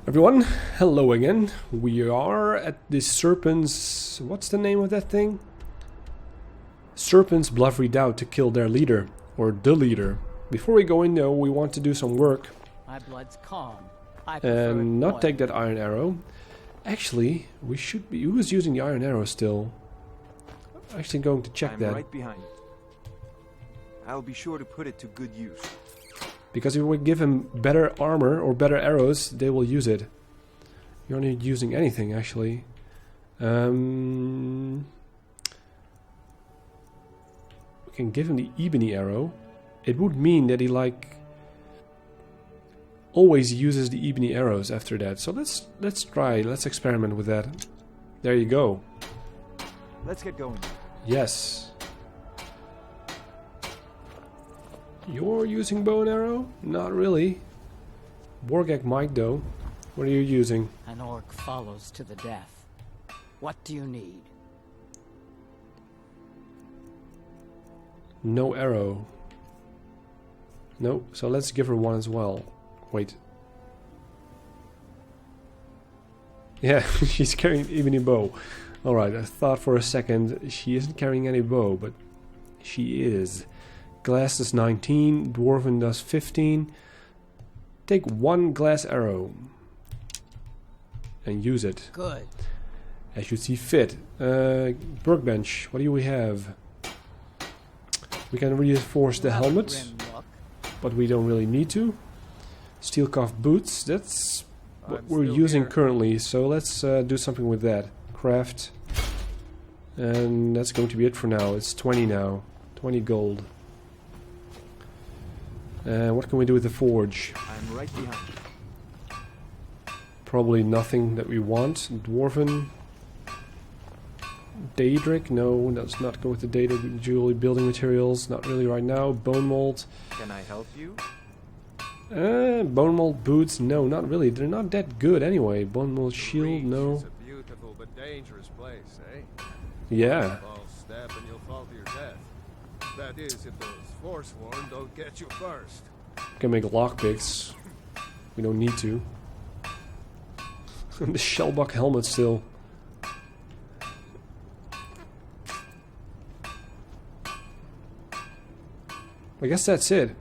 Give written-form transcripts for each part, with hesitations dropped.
Everyone, hello again. We are at the Serpent's... what's the name of that thing? Serpent's Bluff Redoubt to kill their leader, or the leader. Before we go in though, we want to do some work. My blood's calm. And not take that iron arrow. Actually, we should be... who is using the iron arrow still? I'm actually going to check that. Right behind you. I'll be sure to put it to good use. Because if we give him better armor or better arrows, they will use it. You're not using anything, actually. We can give him the ebony arrow. It would mean that he, like, always uses the ebony arrows after that. So let's try. Let's experiment with that. There you go. Let's get going. Yes. You're using bow and arrow? Not really. Borgak might though. What are you using? An orc follows to the death. What do you need? No arrow. No, so let's give her one as well. Wait. Yeah, she's carrying even a bow. Alright, I thought for a second she isn't carrying any bow, but she is. Glass does 19, Dwarven does 15. Take one glass arrow and use it. Good. As you see fit. Workbench, what do we have? We can reinforce the helmet, but we don't really need to. Steel cuff boots, that's what we're using currently, so let's do something with that. Craft. And that's going to be it for now. It's 20 now. 20 gold. What can we do with the forge? I'm right behind you. Probably nothing that we want. Dwarven. Daedric? No, let's not go with the Daedric jewelry building materials. Not really right now. Bone mold. Can I help you? Bone mold boots? No, not really. They're not that good anyway. Bone mold shield? No. It's a beautiful but dangerous place, eh? Yeah. False step and you'll fall to your death. That is, if those Forsworn don't get you first. Can make lockpicks. We don't need to. The shellbuck helmet still. I guess that's it.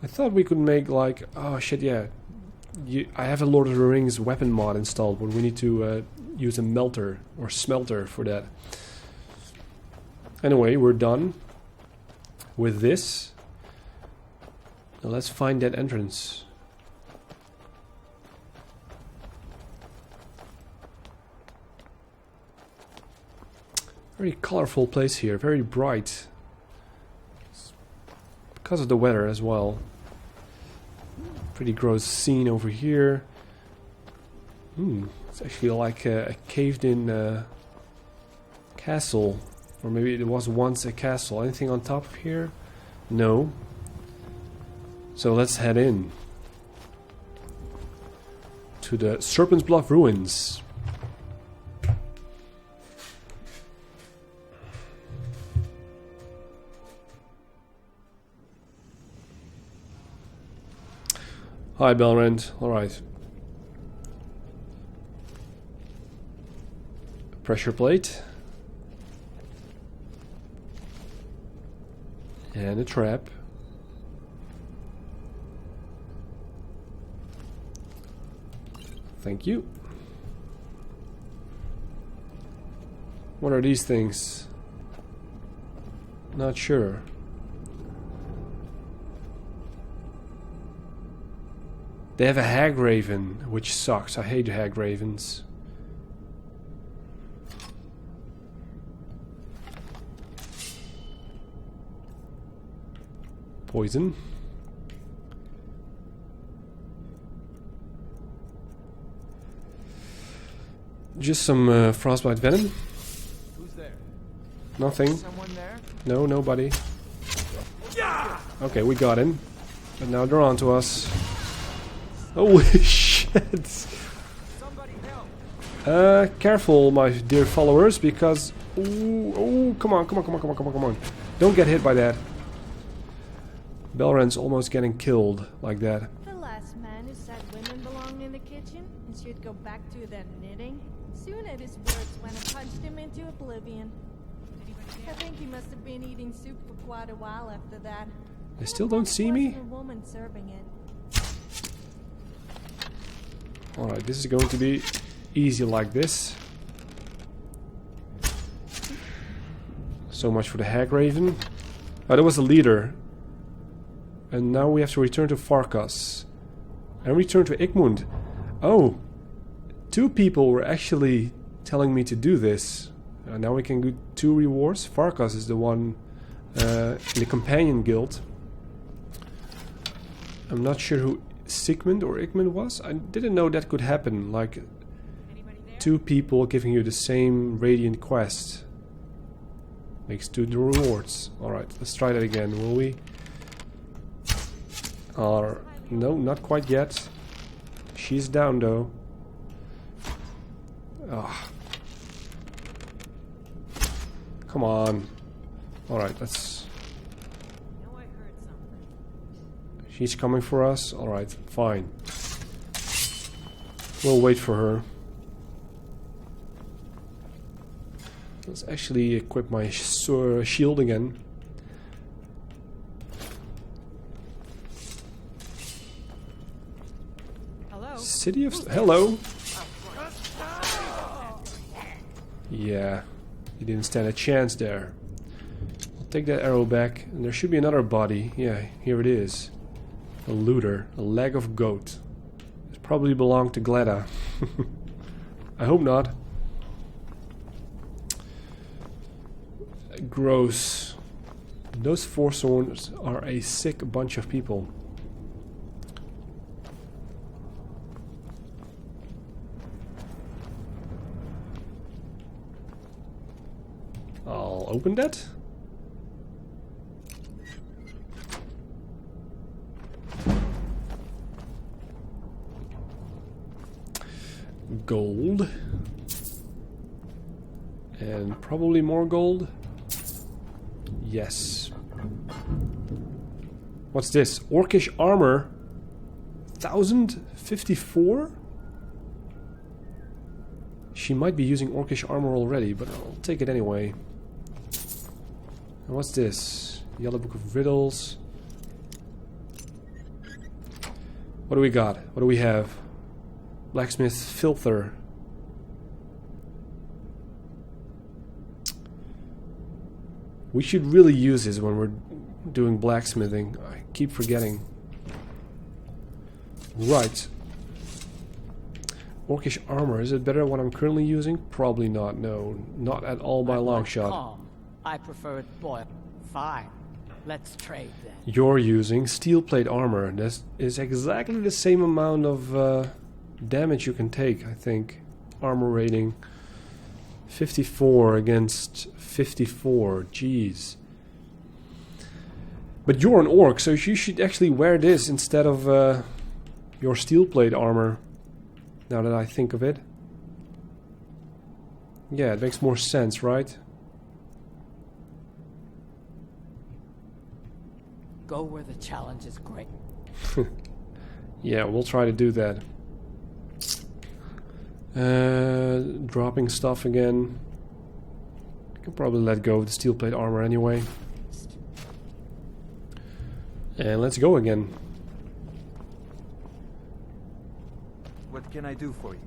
I thought we could make like... oh shit, yeah. I have a Lord of the Rings weapon mod installed, but we need to use a melter or smelter for that. Anyway, we're done with this. Now let's find that entrance. Very colorful place here, very bright. Because of the weather as well. Pretty gross scene over here. It's actually like a caved-in castle. Or maybe it was once a castle. Anything on top of here? No. So let's head in to the Serpent's Bluff ruins. Hi, Belrand. Alright. Pressure plate. And a trap. Thank you. What are these things? Not sure. They have a hag raven, which sucks. I hate hag ravens. Poison. Just some frostbite venom. Who's there? Nothing. Someone there? No, nobody. Yeah! Okay, we got him. But now they're on to us. Holy shit! Somebody help! Careful, my dear followers, because... ooh, come on. Don't get hit by that. Belrand's almost getting killed like that. The last man who said women belong in the kitchen and should go back to their knitting? Soon at his words when I punched him into oblivion. I think he must have been eating soup for quite a while after that. They still don't see me? A woman serving it. Alright, this is going to be easy like this. So much for the Hag Raven. Oh, that was the leader. And now we have to return to Farkas. And return to Igmund. Oh! 2 people were actually telling me to do this. Now we can do 2 rewards. Farkas is the one in the companion guild. I'm not sure who Sigmund or Igmund was. I didn't know that could happen. Like 2 people giving you the same radiant quest. Makes 2 rewards. Alright, let's try that again, will we? No, not quite yet. She's down though. Ah. Come on. Alright, let's... She's coming for us? Alright, fine. We'll wait for her. Let's actually equip my shield again. Hello? City of... Hello! Yeah, you didn't stand a chance there. I'll take that arrow back, and there should be another body. Yeah, here it is. A looter, a leg of goat. It probably belonged to Gleda. I hope not. Gross. Those Forsworns are a sick bunch of people. I'll open that. Gold. And probably more gold. Yes. What's this? Orcish armor. 1054? She might be using Orcish armor already, but I'll take it anyway. And what's this? Yellow Book of Riddles. What do we got? What do we have? Blacksmith Filter. We should really use this when we're doing blacksmithing. I keep forgetting. Right. Orcish armor. Is it better than what I'm currently using? Probably not. No, not at all by a long shot. Calm. I prefer it boiled. Fine. Let's trade then. You're using steel plate armor. That is exactly the same amount of damage you can take, I think. Armor rating. 54 against 54. Jeez. But you're an orc, so you should actually wear this instead of your steel plate armor. Now that I think of it. Yeah, it makes more sense, right? Go where the challenge is great. Yeah, we'll try to do that. Dropping stuff again. I can probably let go of the steel plate armor anyway. And let's go again. What can I do for you?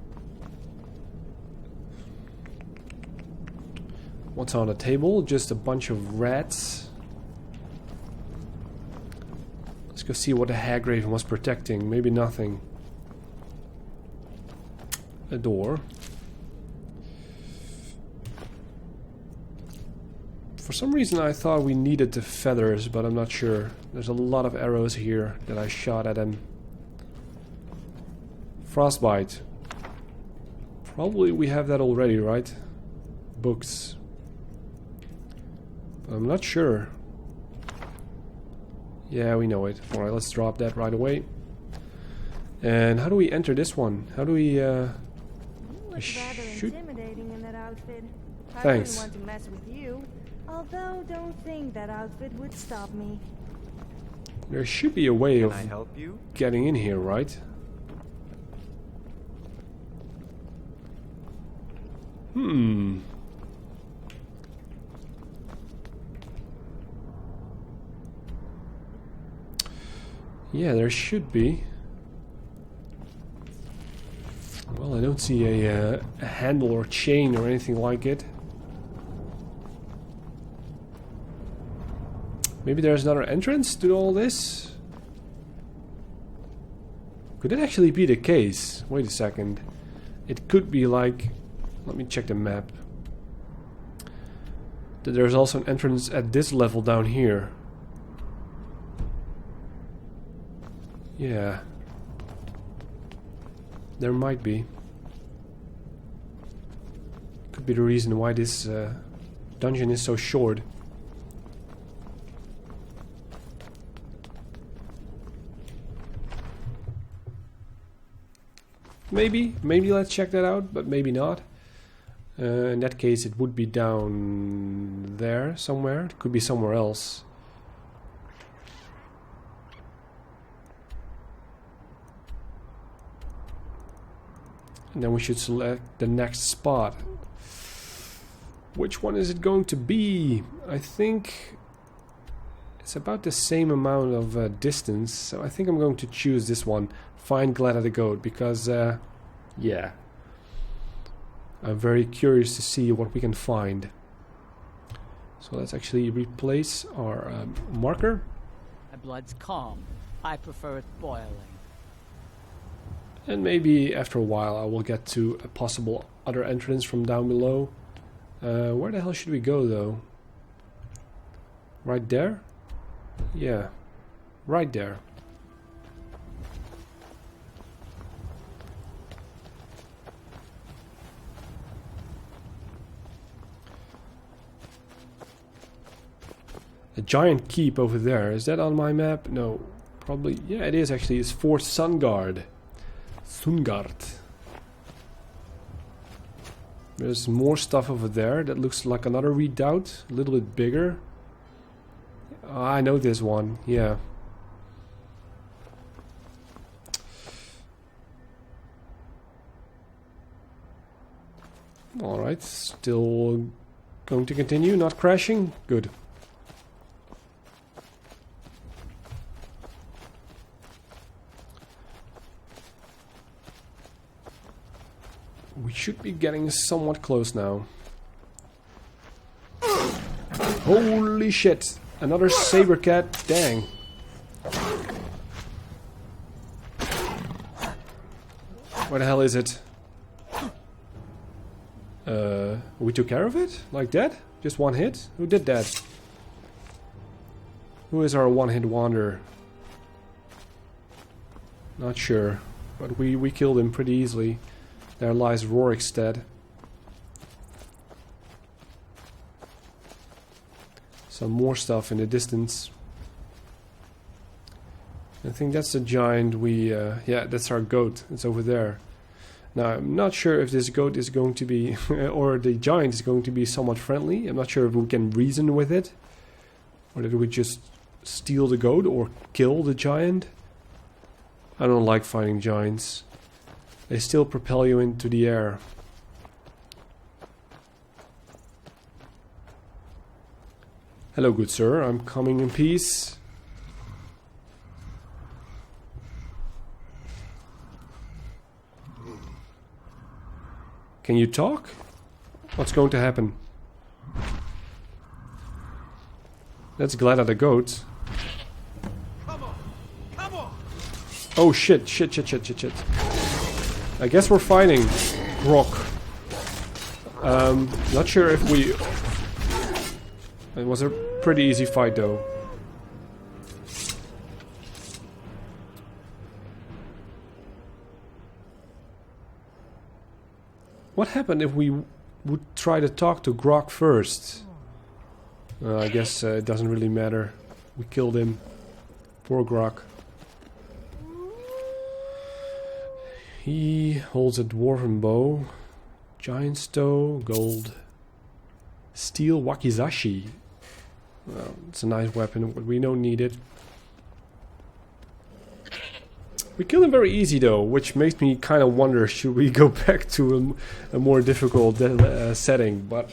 What's on the table? Just a bunch of rats. Let's go see what the Hag Raven was protecting. Maybe nothing. A door. For some reason I thought we needed the feathers, but I'm not sure. There's a lot of arrows here that I shot at him. Frostbite. Probably we have that already, right? Books. But I'm not sure. Yeah, we know it. Alright, let's drop that right away. And how do we enter this one? How do we shoot? Intimidating in that outfit. Thanks. I wouldn't want to mess with you. Although, don't think that outfit would stop me. There should be a way Can of I help you? getting in here, right? Yeah, there should be. Well, I don't see a handle or chain or anything like it. Maybe there's another entrance to all this? Could it actually be the case? Wait a second. It could be like... Let me check the map. That there's also an entrance at this level down here. Yeah. There might be. Could be the reason why this dungeon is so short. Maybe let's check that out, but maybe not. In that case, it would be down there somewhere. It could be somewhere else. And then we should select the next spot. Which one is it going to be? I think it's about the same amount of distance, so I think I'm going to choose this one. Find Glad of the Goat, because yeah, I'm very curious to see what we can find. So let's actually replace our marker. My blood's calm. I prefer it boiling. And maybe after a while I will get to a possible other entrance from down below. Where the hell should we go though? Right there? Yeah, right there. A giant keep over there. Is that on my map? No. Probably. Yeah, it is actually. It's Fort Sungard. Sungard. There's more stuff over there. That looks like another redoubt. A little bit bigger. I know this one. Yeah. Alright. Still going to continue. Not crashing. Good. We should be getting somewhat close now. Holy shit! Another saber cat. Dang. Where the hell is it? We took care of it? Like that? Just one hit? Who did that? Who is our one-hit wonder? Not sure. But we killed him pretty easily. There lies Rorikstead. Some more stuff in the distance. I think that's the giant we... yeah, that's our goat. It's over there. Now, I'm not sure if this goat is going to be... or the giant is going to be somewhat friendly. I'm not sure if we can reason with it. Or did we just steal the goat or kill the giant? I don't like fighting giants. They still propel you into the air. Hello, good sir. I'm coming in peace. Can you talk? What's going to happen? That's Glad of the Goat. Come on, come on. Oh shit. I guess we're fighting Grok. Not sure if we... It was a pretty easy fight though. What happened if we would try to talk to Grok first? I guess it doesn't really matter. We killed him. Poor Grok. He holds a dwarven bow, giant stow, gold, steel wakizashi. Well, it's a nice weapon, but we don't need it. We killed him very easy though, which makes me kind of wonder, should we go back to a more difficult setting, but...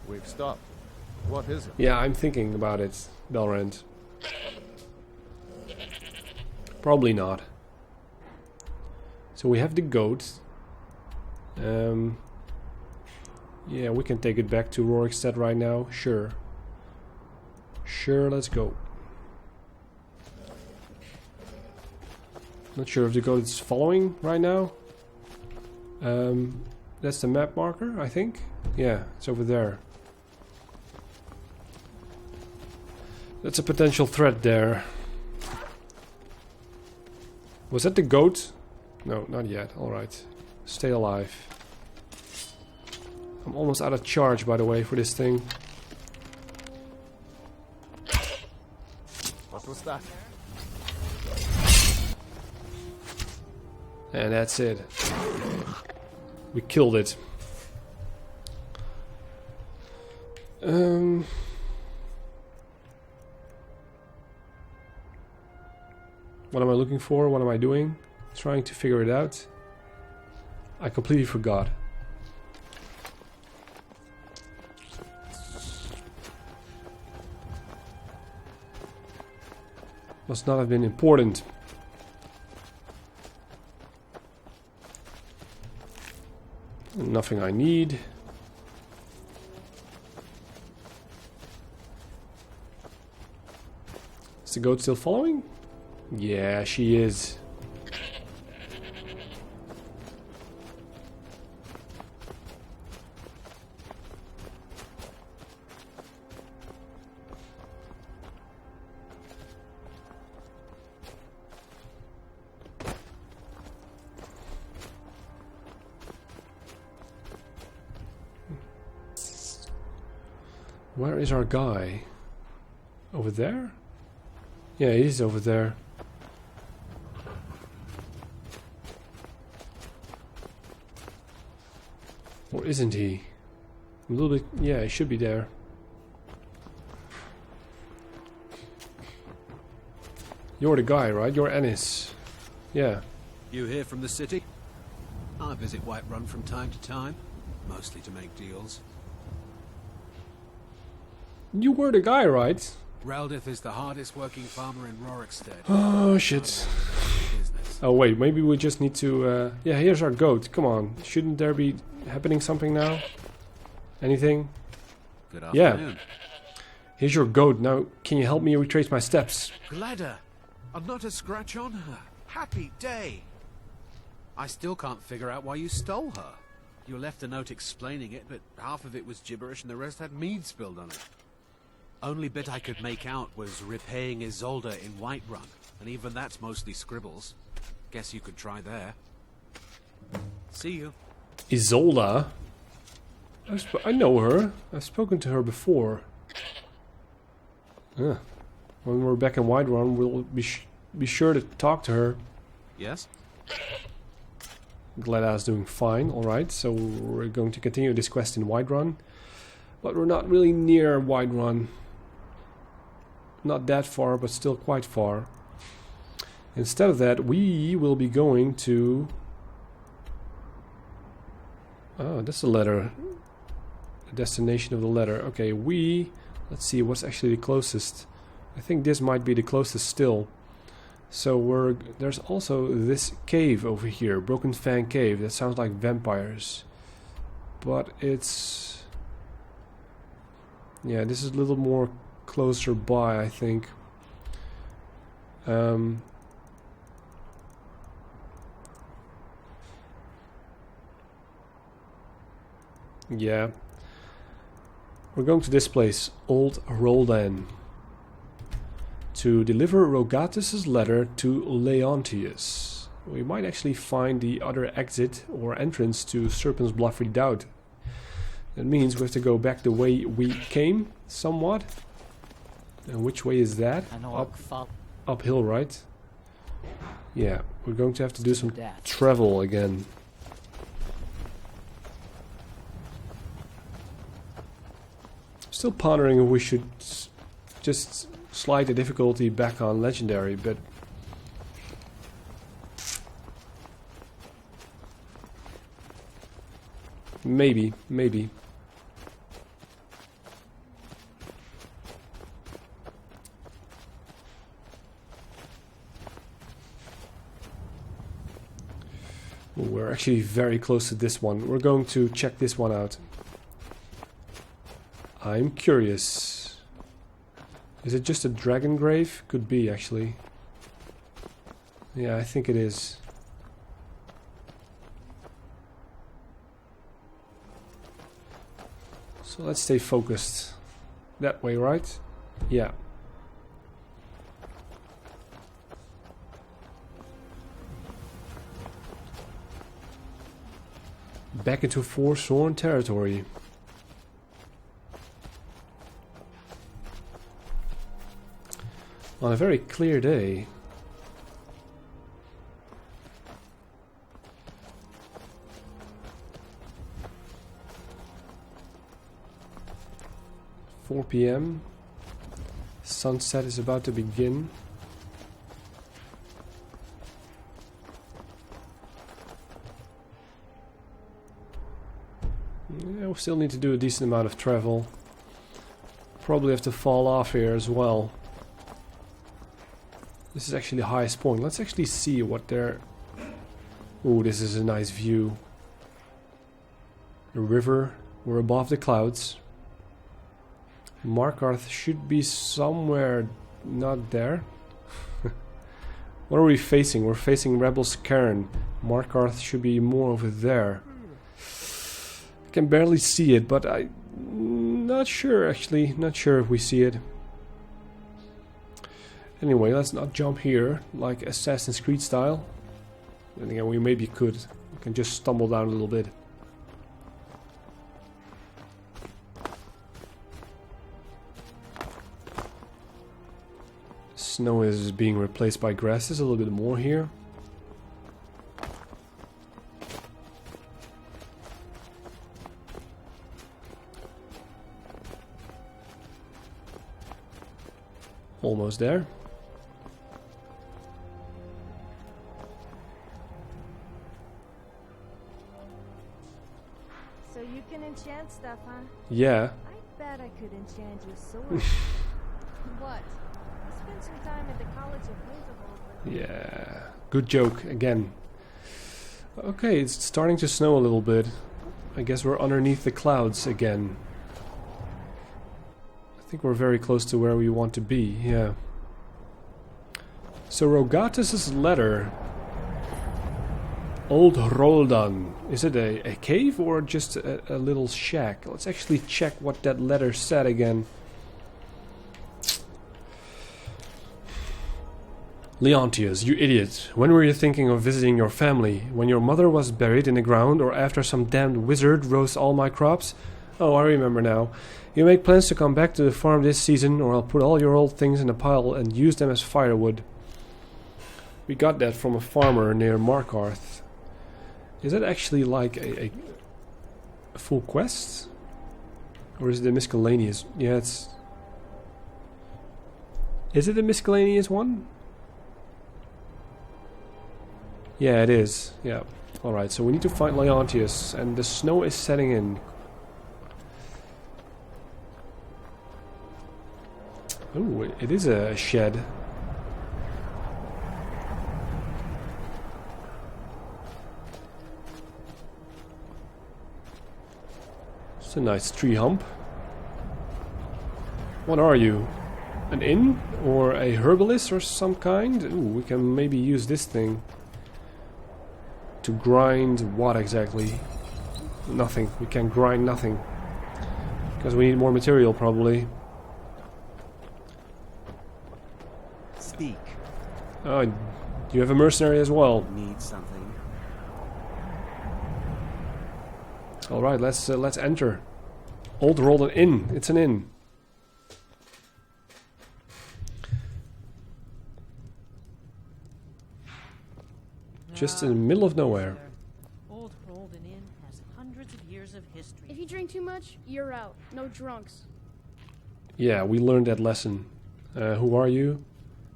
We've stopped. What is it? Yeah, I'm thinking about it, Belrand. Probably not. So we have the goat. Yeah, we can take it back to Rorikstead right now. Sure. Sure, let's go. Not sure if the goat is following right now. That's the map marker, I think. Yeah, it's over there. That's a potential threat there. Was that the goat? No, not yet. Alright. Stay alive. I'm almost out of charge, by the way, for this thing. What was that? And that's it. We killed it. What am I looking for? What am I doing? Trying to figure it out. I completely forgot. Must not have been important. Nothing I need. Is the goat still following? Yeah, she is. Where is our guy? Over there? Yeah, he's over there. Or isn't he? A little bit... Yeah, he should be there. You're the guy, right? You're Ennis. Yeah. You here from the city? I visit Whiterun from time to time, mostly to make deals. You were the guy, right? Raldith is the hardest working farmer in Rorikstead. Oh, shit. Oh, wait. Maybe we just need to... Yeah, here's our goat. Come on. Shouldn't there be happening something now? Anything? Good afternoon. Yeah. Here's your goat. Now, can you help me retrace my steps? Gladder, and not a scratch on her. Happy day. I still can't figure out why you stole her. You left a note explaining it, but half of it was gibberish and the rest had mead spilled on it. Only bit I could make out was repaying Isolde in Whiterun, and even that's mostly scribbles. Guess you could try there. See you. Isolde? I know her. I've spoken to her before. Yeah. When we're back in Whiterun, we'll be sure to talk to her. Yes? Glada's doing fine, alright. So we're going to continue this quest in Whiterun. But we're not really near Whiterun. Not that far, but still quite far. Instead of that, we will be going to... Oh, that's the letter. The destination of the letter. Okay, let's see what's actually the closest. I think this might be the closest still. So there's also this cave over here, Broken Fang Cave. That sounds like vampires. But it's... Yeah, this is a little more closer by, I think. Yeah. We're going to this place, Old Hroldan, to deliver Rogatus's letter to Leontius. We might actually find the other exit or entrance to Serpent's Bluff Redoubt. That means we have to go back the way we came, somewhat. And which way is that? Uphill, right? Yeah, we're going to have to do some travel again. Still pondering if we should just slide the difficulty back on Legendary, but Maybe, maybe. Ooh, we're actually very close to this one. We're going to check this one out. I'm curious. Is it just a dragon grave? Could be, actually. Yeah, I think it is. So let's stay focused. That way, right? Yeah. Back into Forsworn territory. On a very clear day. PM. Sunset is about to begin. Yeah, we still need to do a decent amount of travel. Probably have to fall off here as well. This is actually the highest point. Let's actually see what they're... Ooh, this is a nice view. The river, we're above the clouds. Markarth should be somewhere not there. What are we facing? We're facing Rebels Cairn. Markarth should be more over there. I can barely see it, but I'm not sure actually. Not sure if we see it. Anyway, let's not jump here like Assassin's Creed style. And again, we maybe could. We can just stumble down a little bit. Snow is being replaced by grass. There's a little bit more here. Almost there. So you can enchant stuff, huh? Yeah. I bet I could enchant your sword. What? Spend some time at the College of Winterhold. Yeah, good joke again. Okay, it's starting to snow a little bit. I guess we're underneath the clouds again. I think we're very close to where we want to be, yeah. So Rogatus's letter. Old Hroldan. Is it a cave or just a little shack? Let's actually check what that letter said again. Leontius, you idiot. When were you thinking of visiting your family? When your mother was buried in the ground, or after some damned wizard roast all my crops? Oh, I remember now. You make plans to come back to the farm this season, or I'll put all your old things in a pile and use them as firewood. We got that from a farmer near Markarth. Is that actually like a full quest? Or is it a miscellaneous? Yeah, it's... Is it a miscellaneous one? Yeah, it is. Yeah. Alright, so we need to find Leontius, and the snow is setting in. Oh, it is a shed. It's a nice tree hump. What are you? An inn? Or a herbalist or some kind? Ooh, we can maybe use this thing. To grind what exactly? Nothing. We can grind nothing. Because we need more material, probably. Speak. Oh, you have a mercenary as well. Need something. Alright, let's enter. Old Hroldan Inn. It's an inn. Just in the middle of nowhere. Old Hroldan Inn has hundreds of years of history. If you drink too much, you're out. No drunks. Yeah, we learned that lesson. Who are you?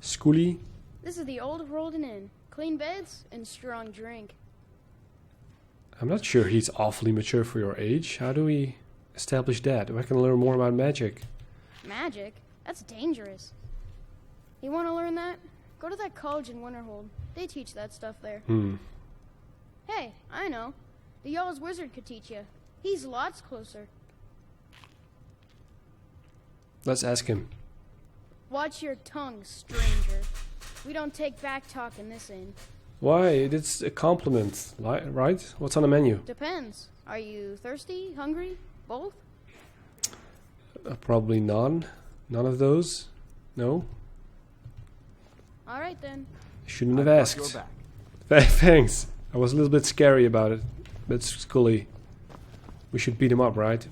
Skuli? This is the old Hroldan Inn. Clean beds and strong drink. I'm not sure he's awfully mature for your age. How do we establish that? I can learn more about magic. Magic? That's dangerous. You want to learn that? Go to that college in Winterhold. They teach that stuff there. Hey, I know. The Jarl's wizard could teach you. He's lots closer. Let's ask him. Watch your tongue, stranger. We don't take back talk in this inn. Why? It's a compliment, right? What's on the menu? Depends. Are you thirsty, hungry, both? Probably none. None of those. No? All right, then. Shouldn't have I've got asked. your back. Thanks. I was a little bit scary about it. But Scully. We should beat him up, right?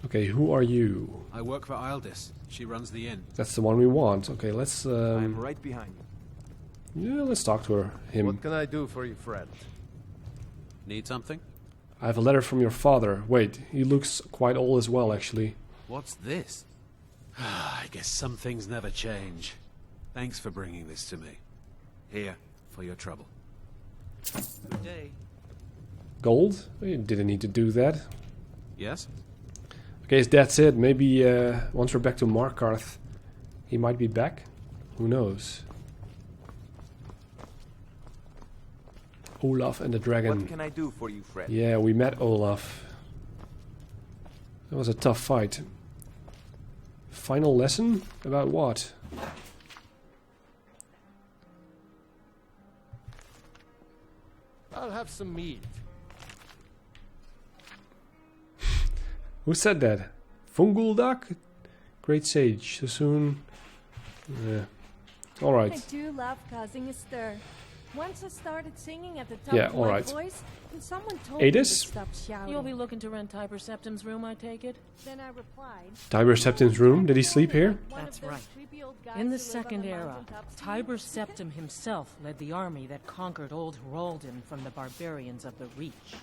Okay, who are you? I work for Ildis. She runs the inn. That's the one we want. Okay, let's I'm right behind you. yeah, let's talk to her. Him. What can I do for you, friend? Need something? I have a letter from your father. Wait, he looks quite old as well, actually. What's this? I guess some things never change. Thanks for bringing this to me. Here, for your trouble. Good day. Gold? You didn't need to do that. Yes? Okay, so that's it. Maybe once we're back to Markarth, he might be back. Who knows? Olaf and the dragon. What can I do for you, friend? Yeah, we met Olaf. That was a tough fight. Final lesson? About what? I'll have some meat. Who said that? Funguldak? Great sage. So soon. Yeah. I Alright. do love causing a stir. Once I started singing at the top Yeah, of my alright. voice, and someone told me to Adis? stop shouting. You'll be looking to rent Tiber Septim's room, I take it? Then I replied, Tiber Septim's room? Did he sleep here? "One That's of those right. creepy old guys In the who live on Second the Era, mountaintops do Tiber you?" Septim himself led the army that conquered old Hroldan from the barbarians of the Reach.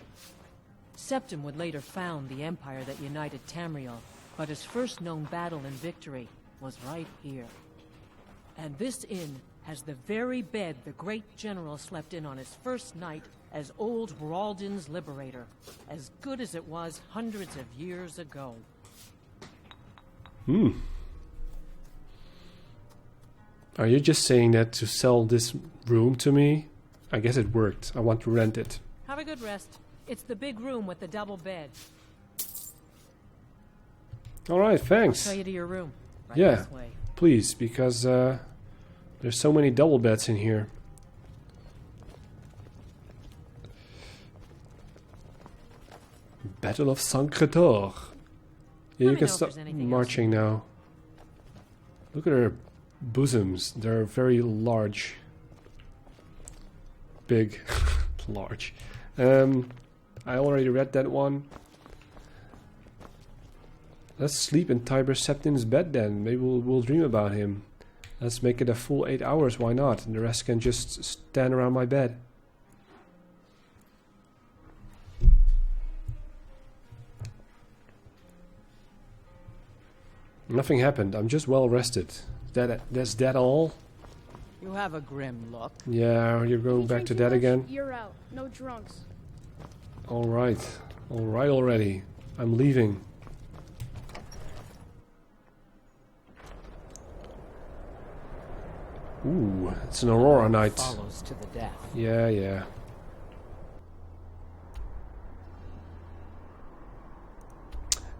Septim would later found the empire that united Tamriel, but his first known battle and victory was right here. And this inn has the very bed the great general slept in on his first night as old Hroldan's liberator, as good as it was hundreds of years ago. Are you just saying that to sell this room to me? I guess it worked. I want to rent it. Have a good rest. It's the big room with the double bed. Alright, I'll thanks. show you to your room. Right Yeah. this way. Please, because there's so many double beds in here. Battle of Saint-Cretor. Yeah, you Let me can know if stop there's anything else marching now. Look at her bosoms. They're very large. Big. Large. I already read that one. Let's sleep in Tiber Septim's bed then. Maybe we'll dream about him. Let's make it a full 8 hours, why not? And the rest can just stand around my bed. Nothing happened. I'm just well rested. That's that all? You have a grim look. Yeah, you're going You back drink to too that much, again? You're out. No drunks. Alright. Alright already. I'm leaving. Ooh, it's an Aurora night. Follows to the death. Yeah, yeah.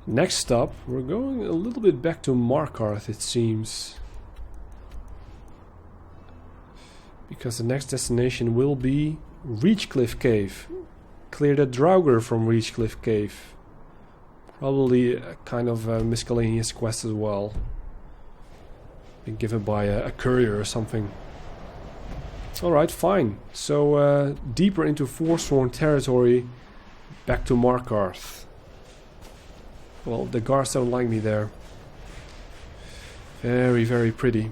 Next stop, we're going a little bit back to Markarth, it seems. Because the next destination will be Reachcliff Cave. Clear the Draugr from Reachcliff Cave. Probably a kind of a miscellaneous quest as well. Been given by a courier or something. Alright, fine. So, deeper into Forsworn territory, back to Markarth. Well, the guards don't like me there. Very, very pretty.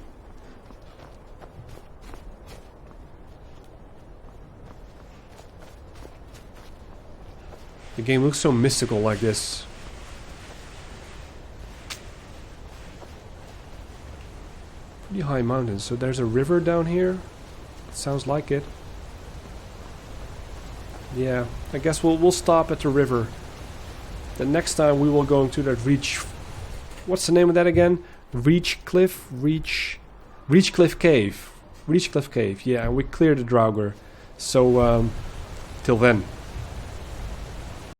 The game looks so mystical like this. Pretty high mountains. So there's a river down here. Sounds like it. Yeah, I guess we'll stop at the river. The next time we will go into that Reach... What's the name of that again? Reach Cliff Cave. Reach Cliff Cave, yeah, and we cleared the Draugr. So, till then.